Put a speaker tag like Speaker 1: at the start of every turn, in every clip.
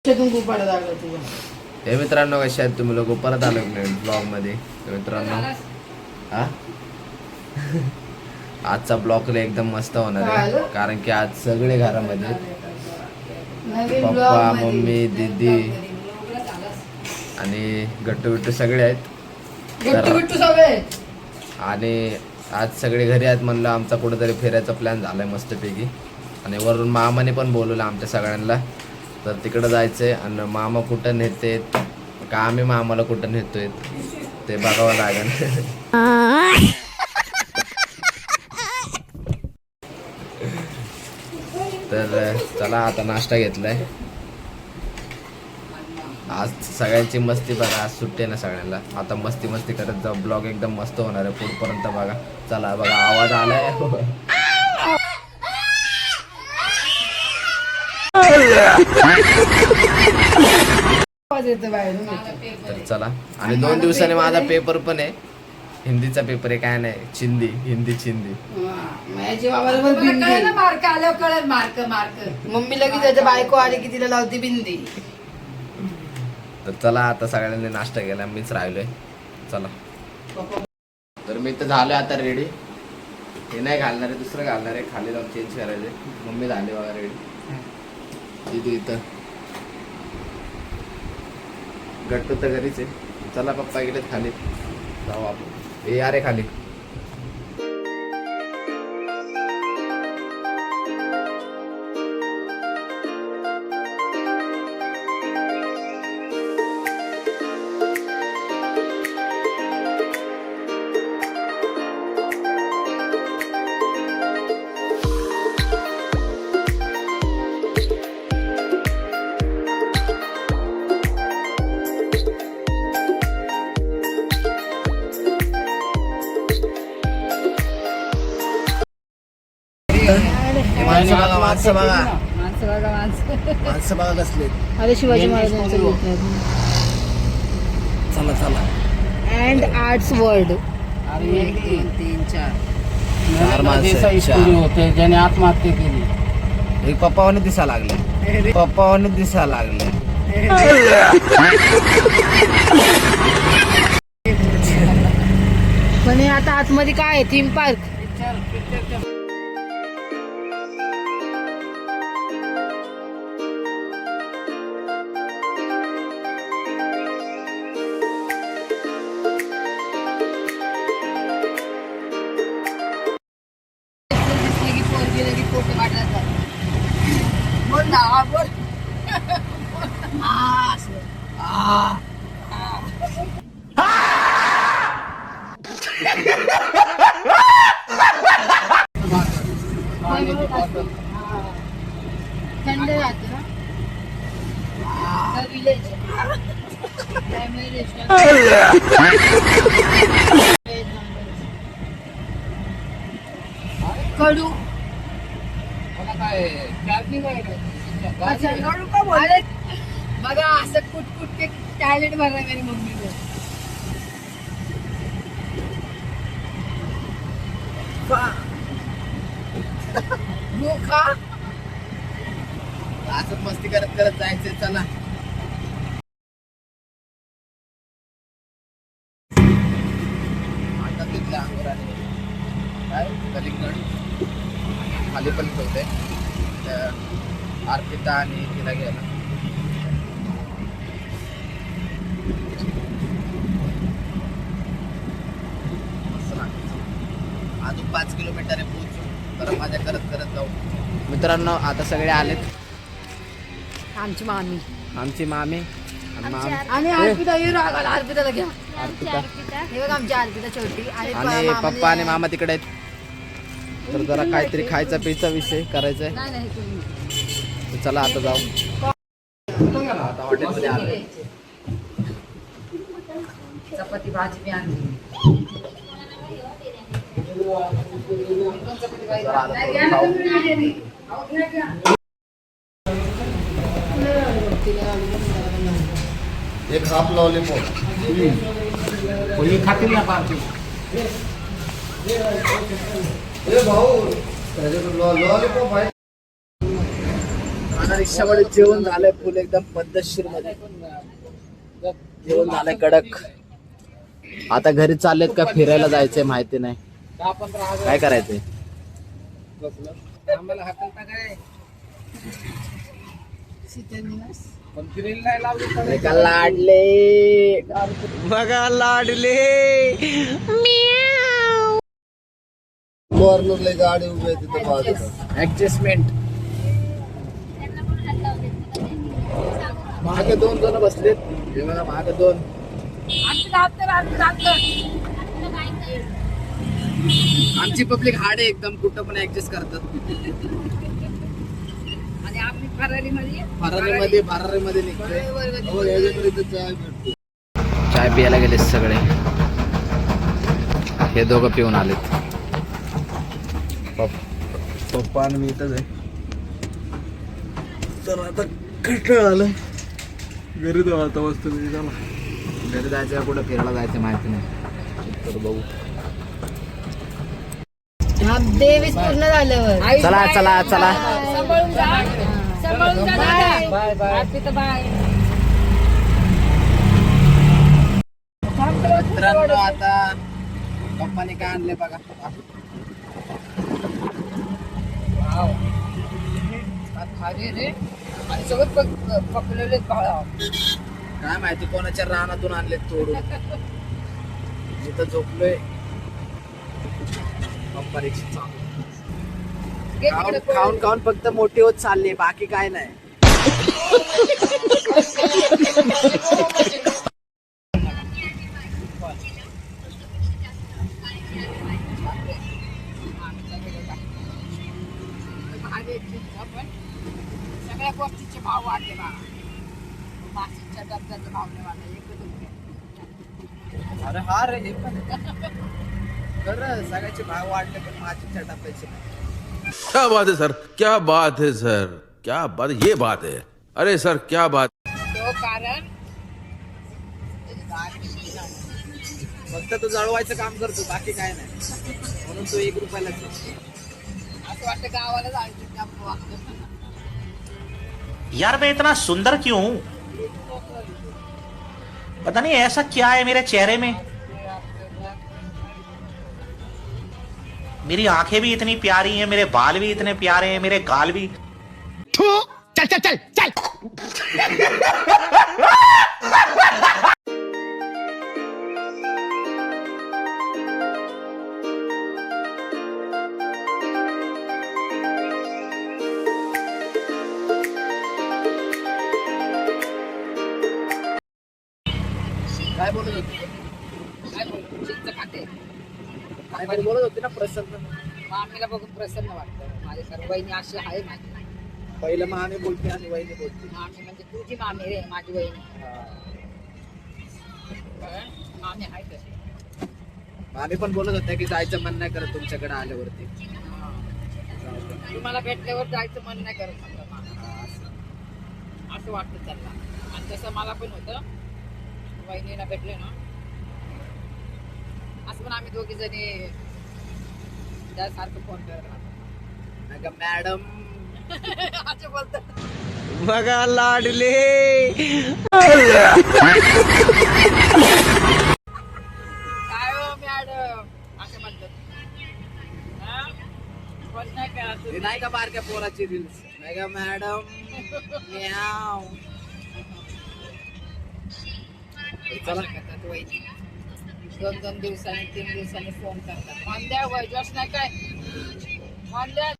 Speaker 1: हे मित्रांनो, कसे आहेत तुम्ही लोक? परत आलो ब्लॉग मध्ये. मित्रांनो हा आजचा ब्लॉग एकदम मस्त होणार आहे, कारण की आज सगळे घरामध्ये पप्पा, मम्मी, दीदी आणि गट्टू बिट्टू सगळे आहेत. आणि आज सगळे घरी आहेत. म्हणलं आमचा कुठेतरी फिरायचा प्लॅन झालाय मस्तपैकी. आणि वरून मामाने पण बोलवलं आमच्या सगळ्यांना, तर तिकडं जायचंय. आणि मामा कुठं नेतेत का आम्ही मामाला कुठं नेतोय ते बघावं लागेल. तर चला, आता नाश्ता घेतलाय. आज सगळ्यांची मस्ती बघा, आज सुट्टी आहे ना सगळ्यांना. आता मस्ती मस्ती करत जाऊ. ब्लॉग एकदम मस्त होणार आहे पुढपर्यंत बघा. चला बघा, आवाज आलाय. तर चला. आणि 2 दिवसांनी माझा पेपर पण आहे, हिंदीचा पेपर आहे. काय नाही, चिंदी, हिंदी चिंदी.
Speaker 2: मम्मी लगेच त्याच्या बायको आली की तिला लावती बिंदी.
Speaker 1: तर चला, आता सगळ्यांनी नाश्ता केला, मीच राहिलोय. चला. तर मी तर झालोय आता रेडी. हे नाही घालणार आहे, दुसरं घालणार आहे. खाली जाऊन चेंज करायचंय. मम्मी झाली बघा रेडी. दीदी इथं, गट्टू तर घरीच आहे. चला, पप्पा गेलेत खाली, जाऊ आपण. हे अरे खाली. माणसं बघा कसले.
Speaker 2: अरे शिवाजी महाराजांचं.
Speaker 1: चला चला.
Speaker 2: And arts world.
Speaker 3: 1 2 3
Speaker 1: 4 माणसं
Speaker 3: होते ज्याने आत्महत्या केली.
Speaker 1: एक पप्पावाने दिसा लागले, पप्पावाने दिसा लागले.
Speaker 2: पण हे आता आतमध्ये काय आहे? Theme park. थंड राहते ना विलेज. कडू बघा, असं कुटकुट ते टॅलेंट भरला मेरी मम्मी को.
Speaker 1: असं मस्ती करत करत जायचंय. चला. आता तिथल्या अंगोराने काय कलिंगड खाली पण ठेवते अर्पिता आणि तिला घ्यायला. अजून 5 किलोमीटर आहे पोहोचून. तर माझ्या करत करत जाऊ. मित्रांनो, आता सगळे आलेत.
Speaker 2: आमची मामी,
Speaker 1: आमची मामी
Speaker 2: आणि अर्पिता. अर्पिताला घ्या.
Speaker 1: अर्पिता,
Speaker 2: हे बघ आमची अर्पिता छोटी.
Speaker 1: आणि पप्पा आणि मामा तिकडे आहेत. तर जरा काहीतरी खायचा पियचा विषय करायचा आहे. तर चला आता जाऊ. आता हॉटेलमध्ये आलोय.
Speaker 2: चपाती भाजी मी आणली.
Speaker 1: एक हाफ लॉलीपॉप.
Speaker 3: कोणी खातील ना पार्टी.
Speaker 1: भाऊ लॉलीपॉप आहे. आता रिक्षामध्ये जेवण झालंय फुल एकदम पद्धतशीर मध्ये जेवण झालंय कडक. आता घरी चाललेत का फिरायला जायचंय माहिती नाही. काय करायचंय?
Speaker 3: आम्हाला हाकलता काय
Speaker 1: एका लाडले
Speaker 4: बघा लाडले
Speaker 1: कॉर्नरला गाडी उभी आहे तिथं बाजूला ऍडजस्टमेंट. मागे 2 जण बसलेत. हे बघा मागे 2. आमची पब्लिक हाड आहे एकदम, कुठं पण ऍडजस्ट करतात.
Speaker 2: आणि आम्ही फरारीमध्ये
Speaker 1: भरारीमध्ये निघतोय. हो, याच्याकडे इथं चाय भेटतो. चाय पियाला गेले सगळे. हे दोघं पिऊन आलेत. पप्पा आणि मी इथंच आहे. तर आता कंटाळा आलं. घरी जाऊ आता वस्तू घरी जायचं, कुठं फिरायला जायचं माहिती नाही. तर बघू.
Speaker 2: देवीस पूर्ण झाल्यावर
Speaker 1: चला चला चला.
Speaker 2: सांभाळून जा. Bye bye.
Speaker 1: मित्रांनो आता पप्पाने काय आणले बघा.
Speaker 2: खाली रे आणि सगळं पकडलेले बाळा.
Speaker 1: काय माहिती कोणाच्या रानातून आणले तोडून. इथं झोपलोय. पप्पा रिक्षा खाऊन खाऊन फक्त मोठी होत चालली, बाकी काय नाही.
Speaker 2: सगळ्या गोष्टीचे भाव वाढले बा. माशीच्या डब्याचे भाव नाही वाढले.
Speaker 1: अरे हा रे, हे पण खरं सगळ्याचे भाव वाढले पण माझ्या डब्याचे नाही.
Speaker 5: क्या बात है सर, क्या बात है सर, क्या बात, ये बात है. अरे सर क्या बात.
Speaker 2: तो कारण
Speaker 1: फक्त तो जळवायचं काम करतो, बाकी काय नाही. म्हणून तो 1 रुपयालाच आहे.
Speaker 2: असं वाटतं गावाला जायचं आपण वागतो.
Speaker 4: यार मैं इतना सुंदर क्यों हूं? पता नहीं ऐसा क्या है मेरे चेहरे में. मेरी आंखें भी इतनी प्यारी हैं, मेरे बाल भी इतने प्यारे हैं, मेरे गाल भी.
Speaker 3: चल चल चल चल.
Speaker 1: काय बोलत होती?
Speaker 2: काय बोलू चिंच खाते.
Speaker 1: काय तरी बोलत होती ना प्रसन्न.
Speaker 2: मामीला बघून प्रसन्न वाटतं. माझे सर्व वहिनी अशी आहे माझी.
Speaker 1: पहिलं मामी बोलते आणि वहिनी बोलते.
Speaker 2: मामी म्हणजे तुझी मामी रे, माझी वहिनी. मामी आहे तशी.
Speaker 1: मामी पण बोलत होत्या की जायचं मन नाही करत तुमच्याकडे आल्यावरती.
Speaker 2: तुम्हाला भेटल्यावर जायचं मन नाही करत म्हणलं मामा. असं वाटतं त्यांना. आणि तसं मला पण होतं. वहिनीला भेटले ना असं पण आम्ही दोघी जणी त्यासारखं फोन करत राहतो.
Speaker 1: मॅडम
Speaker 2: असं बोलतात.
Speaker 4: बघा लाडले
Speaker 2: काय हो मॅडम असं म्हणतात. फोन नाही करा
Speaker 1: हे नाही का बारक्या पोराची रील्स. नाही का मॅडम म्याव.
Speaker 2: चला करतात वहिनी. 2-2 दिवसांनी 3 दिवसांनी फोन करतात. फोन द्या वय जोश नाही काय. फोन द्या.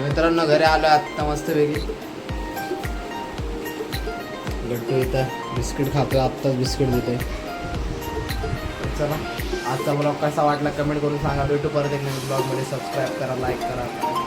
Speaker 1: मित्रांनो घरी आलो आत्ता मस्तपैकी. गट्टू इथं बिस्किट खातोय, आत्ताच बिस्किट देतोय. चला आजचा ब्लॉग कसा वाटला कमेंट करून सांगा. भेटू परत एक नवीन ब्लॉगमध्ये. सबस्क्राईब करा, लाईक करा.